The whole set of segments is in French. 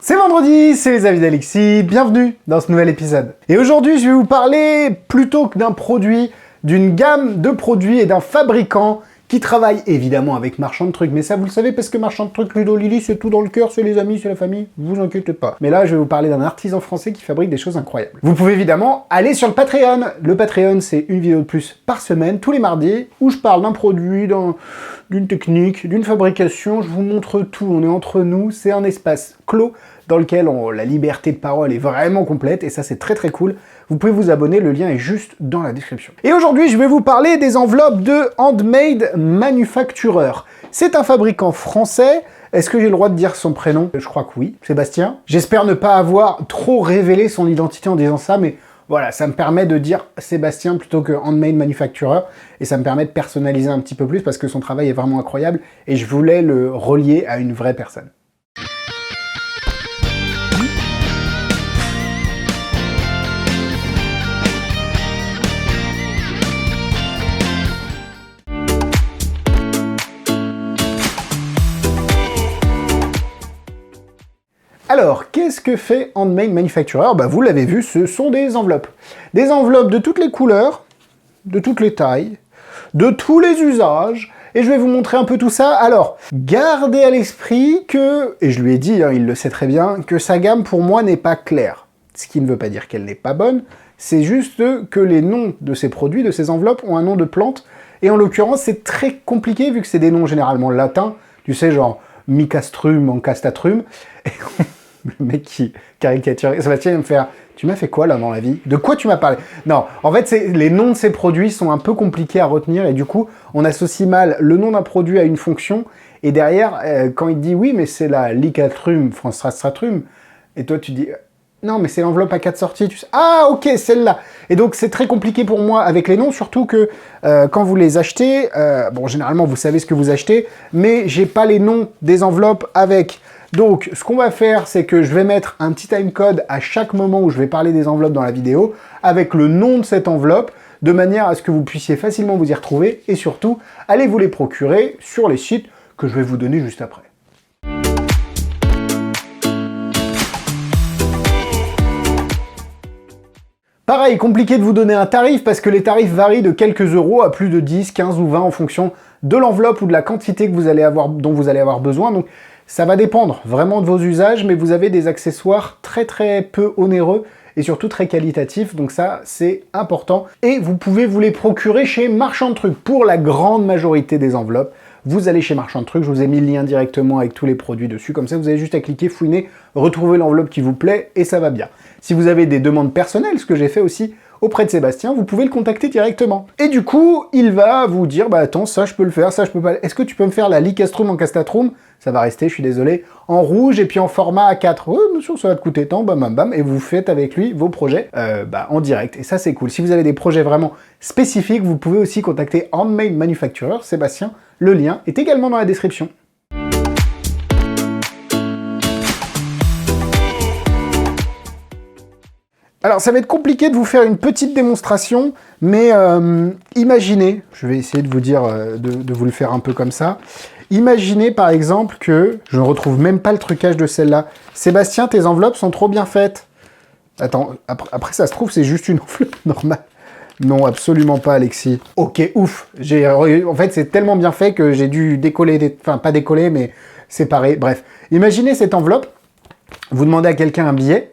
C'est vendredi, c'est les avis d'Alexis, bienvenue dans ce nouvel épisode. Et aujourd'hui, je vais vous parler, plutôt que d'un produit, d'une gamme de produits et d'un fabricant qui travaille évidemment avec Marchand de Trucs. Mais ça, vous le savez, parce que Marchand de Trucs, Ludo Lily, c'est tout dans le cœur, c'est les amis, c'est la famille, vous inquiétez pas. Mais là, je vais vous parler d'un artisan français qui fabrique des choses incroyables. Vous pouvez évidemment aller sur le Patreon. Le Patreon, c'est une vidéo de plus par semaine, tous les mardis, où je parle d'un produit, d'une technique, d'une fabrication, je vous montre tout, on est entre nous, c'est un espace clos dans lequel la liberté de parole est vraiment complète, et ça c'est très très cool. Vous pouvez vous abonner, le lien est juste dans la description. Et aujourd'hui, je vais vous parler des enveloppes de Handmade Manufacturer. C'est un fabricant français. Est-ce que j'ai le droit de dire son prénom? Je crois que oui, Sébastien. J'espère ne pas avoir trop révélé son identité en disant ça, mais voilà, ça me permet de dire Sébastien plutôt que Handmade Manufacturer, et ça me permet de personnaliser un petit peu plus parce que son travail est vraiment incroyable, et je voulais le relier à une vraie personne. Alors, qu'est-ce que fait Handmade Manufacturer? Vous l'avez vu, ce sont des enveloppes. Des enveloppes de toutes les couleurs, de toutes les tailles, de tous les usages, et je vais vous montrer un peu tout ça. Alors, gardez à l'esprit que, et je lui ai dit, il le sait très bien, que sa gamme pour moi n'est pas claire. Ce qui ne veut pas dire qu'elle n'est pas bonne, c'est juste que les noms de ces produits, de ces enveloppes, ont un nom de plante, et en l'occurrence, c'est très compliqué vu que c'est des noms généralement latins, tu sais, genre Micastrum, Ancastatrum, et le mec qui caricature, Sébastien me faire « Tu m'as fait quoi là dans la vie? De quoi tu m'as parlé ?» Non, en fait, les noms de ces produits sont un peu compliqués à retenir et du coup, on associe mal le nom d'un produit à une fonction et derrière, quand il te dit « Oui, mais c'est la Licatrum Franstratrum » et toi tu dis « Non, mais c'est l'enveloppe à 4 sorties. » Tu sais, « Ah, ok, celle-là » Et donc, c'est très compliqué pour moi avec les noms, surtout que quand vous les achetez, bon, généralement, vous savez ce que vous achetez, mais j'ai pas les noms des enveloppes avec. Donc, ce qu'on va faire, c'est que je vais mettre un petit timecode à chaque moment où je vais parler des enveloppes dans la vidéo, avec le nom de cette enveloppe, de manière à ce que vous puissiez facilement vous y retrouver, et surtout, allez vous les procurer sur les sites que je vais vous donner juste après. Pareil, compliqué de vous donner un tarif, parce que les tarifs varient de quelques euros à plus de 10, 15 ou 20 en fonction de l'enveloppe ou de la quantité que dont vous allez avoir besoin. Donc, ça va dépendre vraiment de vos usages, mais vous avez des accessoires très très peu onéreux et surtout très qualitatifs, donc ça c'est important. Et vous pouvez vous les procurer chez Marchand de Trucs. Pour la grande majorité des enveloppes, vous allez chez Marchand de Trucs, je vous ai mis le lien directement avec tous les produits dessus, comme ça vous avez juste à cliquer, fouiner, retrouver l'enveloppe qui vous plaît et ça va bien. Si vous avez des demandes personnelles, ce que j'ai fait aussi auprès de Sébastien, vous pouvez le contacter directement. Et du coup, il va vous dire, attends, ça je peux le faire, ça je peux pas. Est-ce que tu peux me faire la Licastrum Ancastatrum? Ça va rester, je suis désolé, en rouge et puis en format A4. Oh, bien sûr, ça va te coûter tant, bam bam bam, et vous faites avec lui vos projets en direct. Et ça c'est cool. Si vous avez des projets vraiment spécifiques, vous pouvez aussi contacter Handmade Manufacturer, Sébastien. Le lien est également dans la description. Alors, ça va être compliqué de vous faire une petite démonstration, mais imaginez, je vais essayer de vous dire, de vous le faire un peu comme ça. Imaginez par exemple que, je ne retrouve même pas le trucage de celle-là. Sébastien, tes enveloppes sont trop bien faites. Attends, après ça se trouve, c'est juste une enveloppe normale. Non, absolument pas, Alexis. Ok, ouf. En fait, c'est tellement bien fait que j'ai dû décoller, enfin, pas décoller, mais séparer. Bref, imaginez cette enveloppe. Vous demandez à quelqu'un un billet.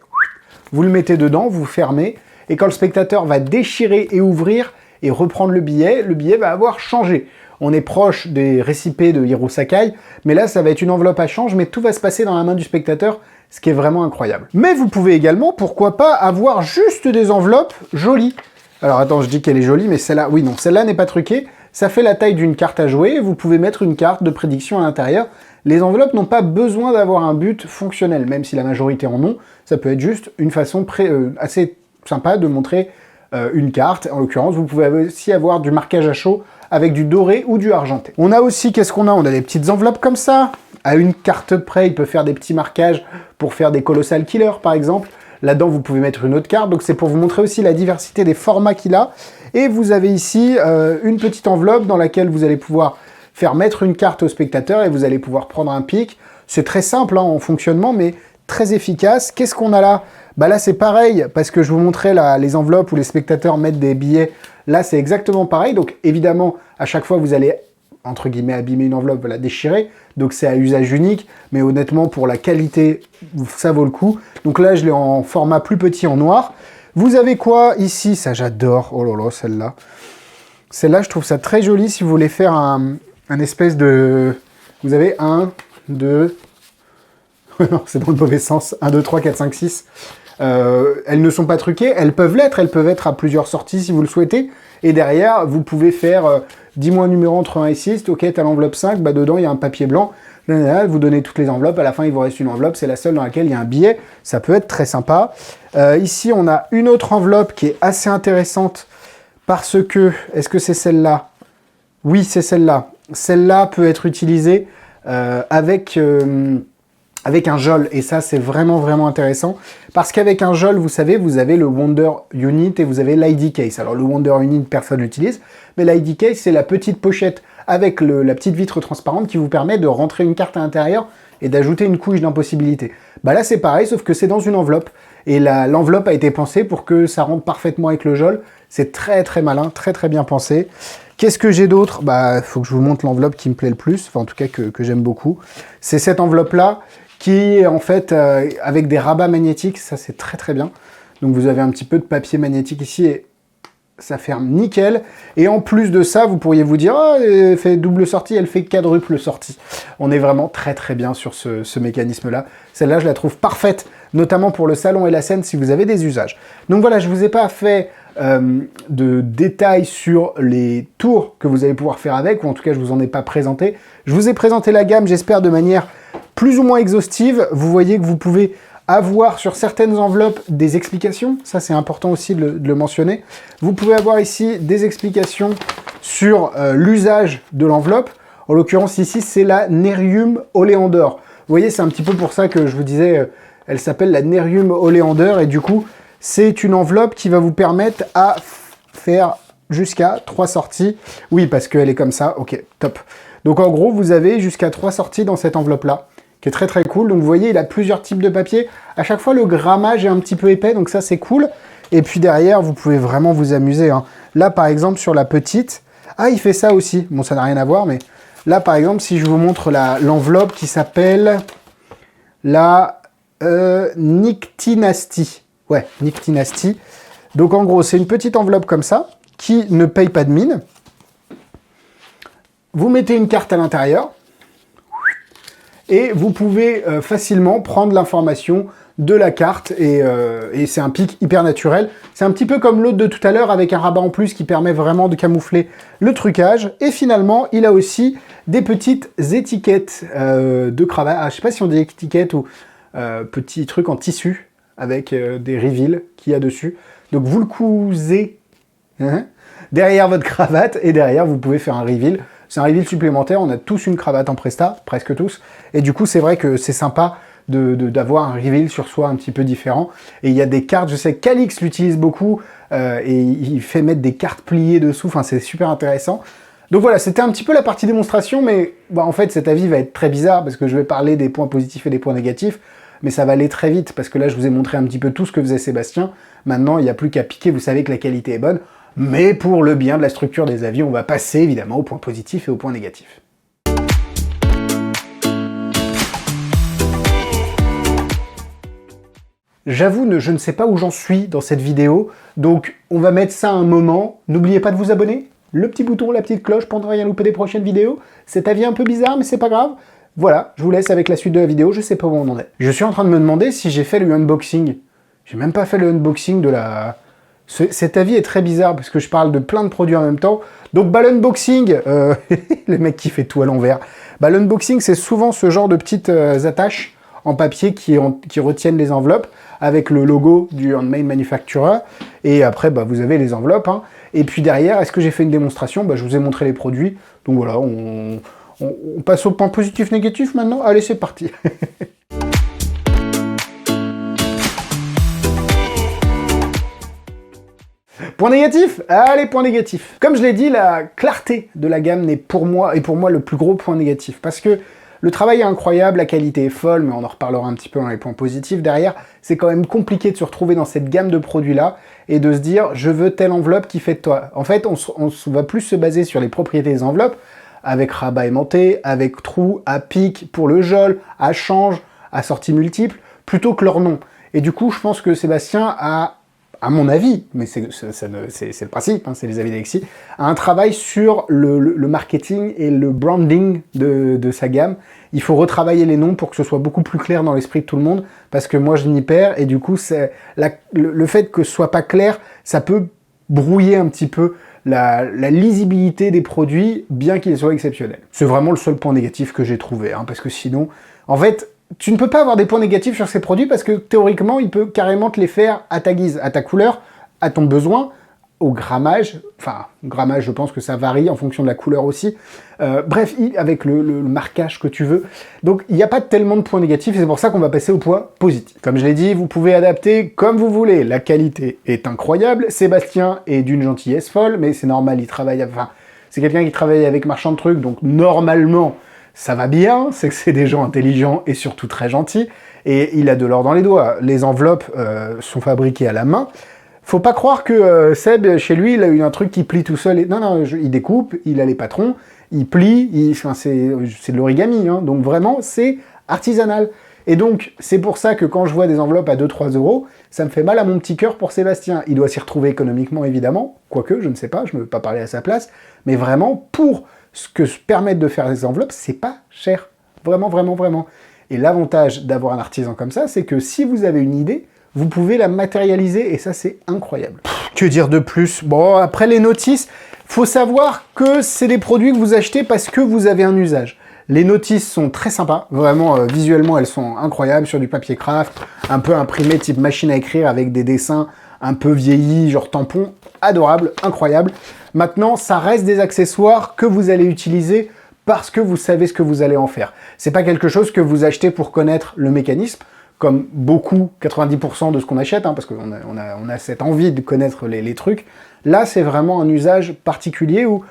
Vous le mettez dedans, vous fermez. Et quand le spectateur va déchirer et ouvrir et reprendre le billet va avoir changé. On est proche des récipés de Hiro Sakai, mais là, ça va être une enveloppe à change, mais tout va se passer dans la main du spectateur, ce qui est vraiment incroyable. Mais vous pouvez également, pourquoi pas, avoir juste des enveloppes jolies. Alors attends, je dis qu'elle est jolie, mais celle-là, oui, non, celle-là n'est pas truquée. Ça fait la taille d'une carte à jouer, vous pouvez mettre une carte de prédiction à l'intérieur. Les enveloppes n'ont pas besoin d'avoir un but fonctionnel, même si la majorité en ont. Ça peut être juste une façon assez sympa de montrer une carte. En l'occurrence, vous pouvez aussi avoir du marquage à chaud avec du doré ou du argenté. On a aussi, qu'est-ce qu'on a? On a des petites enveloppes comme ça. À une carte près, il peut faire des petits marquages pour faire des Colossal Killer, par exemple. Là-dedans, vous pouvez mettre une autre carte. Donc, c'est pour vous montrer aussi la diversité des formats qu'il a. Et vous avez ici une petite enveloppe dans laquelle vous allez pouvoir faire mettre une carte au spectateur et vous allez pouvoir prendre un pic. C'est très simple en fonctionnement, mais très efficace. Qu'est-ce qu'on a là? Bah là, c'est pareil, parce que je vous montrais là, les enveloppes où les spectateurs mettent des billets. Là, c'est exactement pareil. Donc, évidemment, à chaque fois, vous allez, entre guillemets, abîmer une enveloppe, la déchirer. Donc, c'est à usage unique. Mais honnêtement, pour la qualité, ça vaut le coup. Donc là, je l'ai en format plus petit, en noir. Vous avez quoi ici? Ça, j'adore. Oh là là, celle-là. Celle-là, je trouve ça très joli si vous voulez faire un espèce de... Vous avez 1, 2... non, c'est dans le mauvais sens. 1, 2, 3, 4, 5, 6. Elles ne sont pas truquées. Elles peuvent l'être. Elles peuvent être à plusieurs sorties si vous le souhaitez. Et derrière, vous pouvez faire... dis-moi un numéro entre 1 et 6. Ok, t'as l'enveloppe 5. Bah, dedans, il y a un papier blanc. Là, vous donnez toutes les enveloppes. À la fin, il vous reste une enveloppe. C'est la seule dans laquelle il y a un billet. Ça peut être très sympa. Ici, on a une autre enveloppe qui est assez intéressante parce que... Est-ce que c'est celle-là? Oui, c'est celle-là. Celle-là peut être utilisée avec un JOL. Et ça, c'est vraiment, vraiment intéressant. Parce qu'avec un JOL, vous savez, vous avez le Wonder Unit et vous avez l'ID Case. Alors, le Wonder Unit, personne l'utilise. Mais l'ID Case, c'est la petite pochette avec la petite vitre transparente qui vous permet de rentrer une carte à l'intérieur et d'ajouter une couche d'impossibilité. Bah là, c'est pareil, sauf que c'est dans une enveloppe. Et l'enveloppe a été pensée pour que ça rentre parfaitement avec le JOL. C'est très, très malin, très, très bien pensé. Qu'est-ce que j'ai d'autre? Bah, faut que je vous montre l'enveloppe qui me plaît le plus, enfin, en tout cas, que j'aime beaucoup. C'est cette enveloppe-là, qui est en fait avec des rabats magnétiques, ça c'est très très bien. Donc vous avez un petit peu de papier magnétique ici et ça ferme nickel. Et en plus de ça, vous pourriez vous dire, oh, elle fait double sortie, elle fait quadruple sortie. On est vraiment très très bien sur ce mécanisme-là. Celle-là, je la trouve parfaite, notamment pour le salon et la scène si vous avez des usages. Donc voilà, je vous ai pas fait de détails sur les tours que vous allez pouvoir faire avec, ou en tout cas je vous en ai pas présenté. Je vous ai présenté la gamme, j'espère de manière plus ou moins exhaustive. Vous voyez que vous pouvez avoir sur certaines enveloppes des explications, ça c'est important aussi de le mentionner. Vous pouvez avoir ici des explications sur l'usage de l'enveloppe. En l'occurrence ici c'est la Nerium Oleander. Vous voyez, c'est un petit peu pour ça que je vous disais, elle s'appelle la Nerium Oleander et du coup c'est une enveloppe qui va vous permettre à faire jusqu'à 3 sorties. Oui, parce qu'elle est comme ça, ok, top. Donc en gros, vous avez jusqu'à 3 sorties dans cette enveloppe-là, qui est très très cool. Donc vous voyez, il a plusieurs types de papier. À chaque fois, le grammage est un petit peu épais, donc ça c'est cool. Et puis derrière, vous pouvez vraiment vous amuser, hein. Là, par exemple, sur la petite... Ah, il fait ça aussi. Bon, ça n'a rien à voir, mais... Là, par exemple, si je vous montre l'enveloppe qui s'appelle la Nyctinasty. Ouais, Nyctinasty. Donc en gros, c'est une petite enveloppe comme ça, qui ne paye pas de mine. Vous mettez une carte à l'intérieur, et vous pouvez facilement prendre l'information de la carte, et c'est un pic hyper naturel. C'est un petit peu comme l'autre de tout à l'heure, avec un rabat en plus qui permet vraiment de camoufler le trucage. Et finalement, il a aussi des petites étiquettes de cravate. Ah, je sais pas si on dit étiquettes ou petits trucs en tissu, avec des reveals qu'il y a dessus. Donc vous le cousez derrière votre cravate, et derrière vous pouvez faire un reveal. C'est un reveal supplémentaire, on a tous une cravate en Presta, presque tous, et du coup c'est vrai que c'est sympa d'avoir un reveal sur soi un petit peu différent. Et il y a des cartes, je sais que Calix l'utilise beaucoup, et il fait mettre des cartes pliées dessous, enfin c'est super intéressant. Donc voilà, c'était un petit peu la partie démonstration, mais bah, en fait cet avis va être très bizarre, parce que je vais parler des points positifs et des points négatifs, mais ça va aller très vite, parce que là je vous ai montré un petit peu tout ce que faisait Sébastien. Maintenant il n'y a plus qu'à piquer, vous savez que la qualité est bonne, mais pour le bien de la structure des avis, on va passer évidemment aux points positifs et aux points négatifs. J'avoue, je ne sais pas où j'en suis dans cette vidéo, donc on va mettre ça un moment. N'oubliez pas de vous abonner, le petit bouton, la petite cloche pour ne rien louper des prochaines vidéos. Cet avis un peu bizarre, mais c'est pas grave. Voilà, je vous laisse avec la suite de la vidéo, je sais pas où on en est. Je suis en train de me demander si j'ai fait le unboxing. J'ai même pas fait le unboxing de la... Cet avis est très bizarre, parce que je parle de plein de produits en même temps. Donc bah l'unboxing, le mec qui fait tout à l'envers. Bah l'unboxing, c'est souvent ce genre de petites attaches en papier qui retiennent les enveloppes, avec le logo du Handmade Manufacturer. Et après, bah, vous avez les enveloppes, hein. Et puis derrière, est-ce que j'ai fait une démonstration? Bah, je vous ai montré les produits. Donc voilà, on passe au point positif-négatif maintenant. Allez, c'est parti. Point négatif? Allez, point négatif. Comme je l'ai dit, la clarté de la gamme est pour moi le plus gros point négatif. Parce que Le travail est incroyable, la qualité est folle, mais on en reparlera un petit peu dans les points positifs. Derrière, c'est quand même compliqué de se retrouver dans cette gamme de produits-là et de se dire « je veux telle enveloppe qui fait de toi ». En fait, on va plus se baser sur les propriétés des enveloppes, avec rabat aimanté, avec trou, à pic pour le gel, à change, à sortie multiple, plutôt que leur nom. Et du coup, je pense que Sébastien a, à mon avis, mais c'est le principe, hein, c'est les avis d'Alexis, a un travail sur le marketing et le branding de sa gamme. Il faut retravailler les noms pour que ce soit beaucoup plus clair dans l'esprit de tout le monde, parce que moi je m'y perds, et du coup, le fait que ce soit pas clair, ça peut brouiller un petit peu la lisibilité des produits, bien qu'ils soient exceptionnels. C'est vraiment le seul point négatif que j'ai trouvé, hein, parce que sinon, en fait, tu ne peux pas avoir des points négatifs sur ces produits parce que théoriquement, il peut carrément te les faire à ta guise, à ta couleur, à ton besoin, au grammage. Enfin, grammage, je pense que ça varie en fonction de la couleur aussi. Bref, avec le marquage que tu veux. Donc, il n'y a pas tellement de points négatifs et c'est pour ça qu'on va passer au point positif. Comme je l'ai dit, vous pouvez adapter comme vous voulez. La qualité est incroyable. Sébastien est d'une gentillesse folle, mais c'est normal, il travaille... Enfin, c'est quelqu'un qui travaille avec Marchand de Trucs, donc normalement... ça va bien, c'est que c'est des gens intelligents et surtout très gentils, et il a de l'or dans les doigts. Les enveloppes sont fabriquées à la main. Faut pas croire que Seb, chez lui, il a eu un truc qui plie tout seul. Non, il découpe, il a les patrons, il plie, enfin, c'est de l'origami, hein, donc vraiment, c'est artisanal. Et donc, c'est pour ça que quand je vois des enveloppes à 2-3 euros, ça me fait mal à mon petit cœur pour Sébastien. Il doit s'y retrouver économiquement, évidemment, quoique, je ne sais pas, je ne veux pas parler à sa place, mais vraiment, pour ce que permettent de faire les enveloppes, c'est pas cher. Vraiment, vraiment, vraiment. Et l'avantage d'avoir un artisan comme ça, c'est que si vous avez une idée, vous pouvez la matérialiser, et ça, c'est incroyable. Que dire de plus? Bon, après les notices, faut savoir que c'est des produits que vous achetez parce que vous avez un usage. Les notices sont très sympas, vraiment, visuellement, elles sont incroyables, sur du papier craft, un peu imprimé type machine à écrire, avec des dessins un peu vieillis, genre tampon, adorable, incroyable. Maintenant, ça reste des accessoires que vous allez utiliser parce que vous savez ce que vous allez en faire. C'est pas quelque chose que vous achetez pour connaître le mécanisme, comme beaucoup, 90% de ce qu'on achète, hein, parce qu'on a cette envie de connaître les trucs. Là, c'est vraiment un usage particulier où,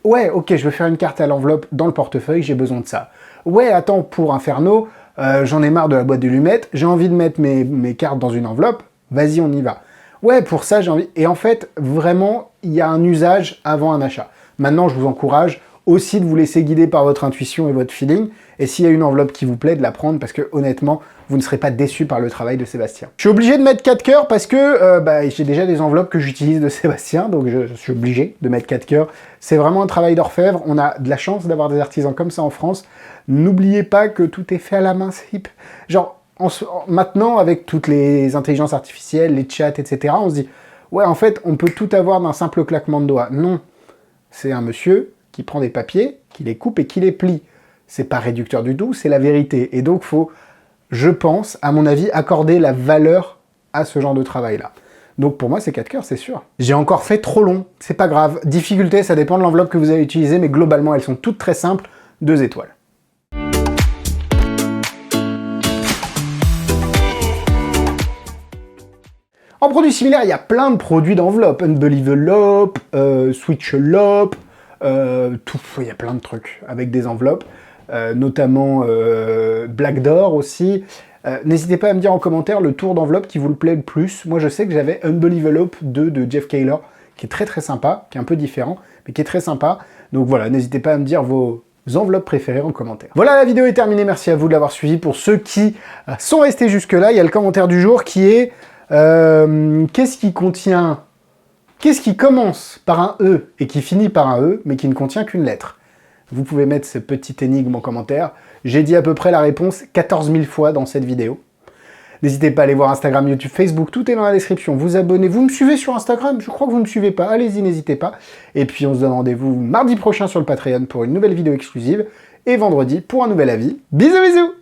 ouais, ok, je veux faire une carte à l'enveloppe dans le portefeuille, j'ai besoin de ça. Ouais, attends, pour Inferno, j'en ai marre de la boîte de lunettes, j'ai envie de mettre mes cartes dans une enveloppe, vas-y, on y va. Ouais, pour ça, j'ai envie... Et en fait, vraiment, il y a un usage avant un achat. Maintenant, je vous encourage aussi de vous laisser guider par votre intuition et votre feeling, et s'il y a une enveloppe qui vous plaît, de la prendre, parce que honnêtement, vous ne serez pas déçus par le travail de Sébastien. Je suis obligé de mettre 4 cœurs parce que j'ai déjà des enveloppes que j'utilise de Sébastien, donc je suis obligé de mettre 4 cœurs. C'est vraiment un travail d'orfèvre, on a de la chance d'avoir des artisans comme ça en France. N'oubliez pas que tout est fait à la main, genre, maintenant, avec toutes les intelligences artificielles, les chats, etc., on se dit, ouais, en fait, on peut tout avoir d'un simple claquement de doigts. Non, c'est un monsieur qui prend des papiers, qui les coupe et qui les plie. C'est pas réducteur du tout, c'est la vérité. Et donc, faut, je pense, à mon avis, accorder la valeur à ce genre de travail-là. Donc pour moi, c'est 4 cœurs, c'est sûr. J'ai encore fait trop long, c'est pas grave. Difficulté, ça dépend de l'enveloppe que vous allez utiliser, mais globalement, elles sont toutes très simples, 2 étoiles. En produits similaires, il y a plein de produits d'enveloppe. Unbelievelope, Switchelope, il y a plein de trucs avec des enveloppes, notamment Black Door aussi. N'hésitez pas à me dire en commentaire le tour d'enveloppe qui vous le plaît le plus. Moi, je sais que j'avais Unbelievelope 2 de Jeff Kaylor, qui est très très sympa, qui est un peu différent, mais qui est très sympa. Donc voilà, n'hésitez pas à me dire vos enveloppes préférées en commentaire. Voilà, la vidéo est terminée. Merci à vous de l'avoir suivi. Pour ceux qui sont restés jusque-là, il y a le commentaire du jour qui est... qu'est-ce qui commence par un E et qui finit par un E, mais qui ne contient qu'une lettre? Vous pouvez mettre ce petit énigme en commentaire. J'ai dit à peu près la réponse 14 000 fois dans cette vidéo. N'hésitez pas à aller voir Instagram, YouTube, Facebook, tout est dans la description. Vous abonnez, vous me suivez sur Instagram, je crois que vous ne me suivez pas, allez-y, n'hésitez pas. Et puis on se donne rendez-vous mardi prochain sur le Patreon pour une nouvelle vidéo exclusive, et vendredi pour un nouvel avis. Bisous bisous!